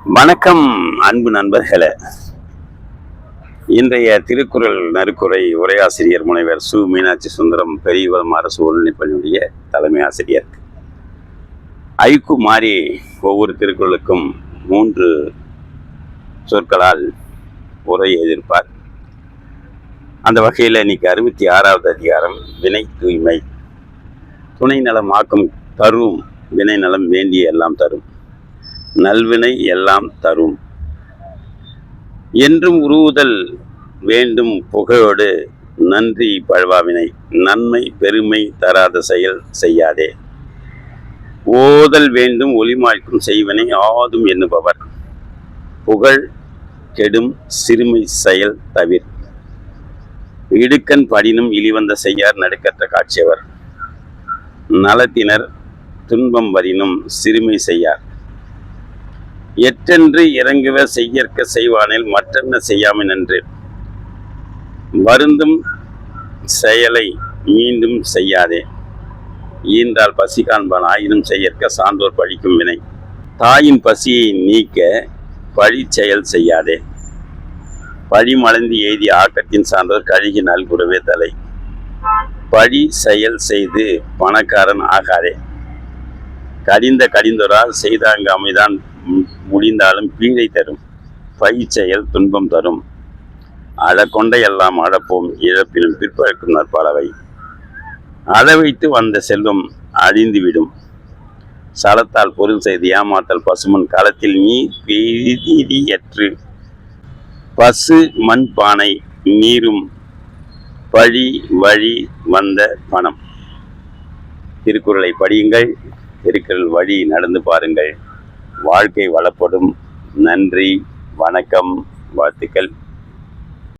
வணக்கம் அன்பு நண்பர்களே. இன்றைய திருக்குறள் நறுக்குரை உரையாசிரியர் முனைவர் சு. மீனாட்சி சுந்தரம் பெரியகுளம் அரசு உயர்நிலைப்பள்ளியுடைய தலைமை ஆசிரியர். ஐக்கு மாறி ஒவ்வொரு திருக்குறளுக்கும் 3 சொற்களால் உரை எழுதியிருப்பார். அந்த வகையில் இன்னைக்கு 66வது அதிகாரம் வினை தூய்மை. துணை நலம் ஆக்கம் தரும், வினை நலம் வேண்டிய எல்லாம் தரும், நல்வினை எல்லாம் தரும் என்றும் உருவுதல் வேண்டும் புகழோடு நன்றி பழவாவினை, நன்மை பெருமை தராத செயல் செய்யாதே, ஓதல் வேண்டும் ஒளிமாய்க்கும் செய்வனை ஆதும் எண்ணுபவர், புகழ் கெடும் சிறுமை செயல் தவிர, இடுக்கண் படினும் இழிவந்த செய்யார் நடுக்கற்ற காட்சியவர், நலத்தினர் துன்பம் வரினும் சிறுமை செய்யார், எற்றென்று இறங்குவ செய்யற்க செய்வானில் மற்றென்ன செய்யாமை நன்று, வருந்தும் செயலை மீண்டும் செய்யாதே, ஈன்றால் பசி காண்பான் ஆயினும் செய்யற்க சான்றோர் பழிக்கும் வினை, தாயின் பசியை நீக்க பழி செயல் செய்யாதே, பழி மலர்ந்து எய்திய ஆக்கத்தின் சான்றோர் கழுகி நல்குறவே தலை, பழி செயல் செய்து பணக்காரன் ஆகாதே, கடிந்தொரால் செய்தாங்க அமைதான் முடிந்தாலும் பீழை தரும், பயிற்செயல் துன்பம் தரும், அழக்கொண்ட எல்லாம் அழப்போம் இழப்பிலும் பிற்பழக்கும் நற்பளவை, அளவைத்து வந்த செல்வம் அழிந்துவிடும், சலத்தால் பொருள் செய்து ஏமாத்தல் பசுமன் களத்தில் நீர் பெரிதியற்று, பசு மண் பானை நீரும் பழி வழி வந்த பணம். திருக்குறளை படியுங்கள், திருக்குறள் வழி நடந்து பாருங்கள், வாழ்க்கை வளப்படும். நன்றி, வணக்கம், வாழ்த்துக்கள்.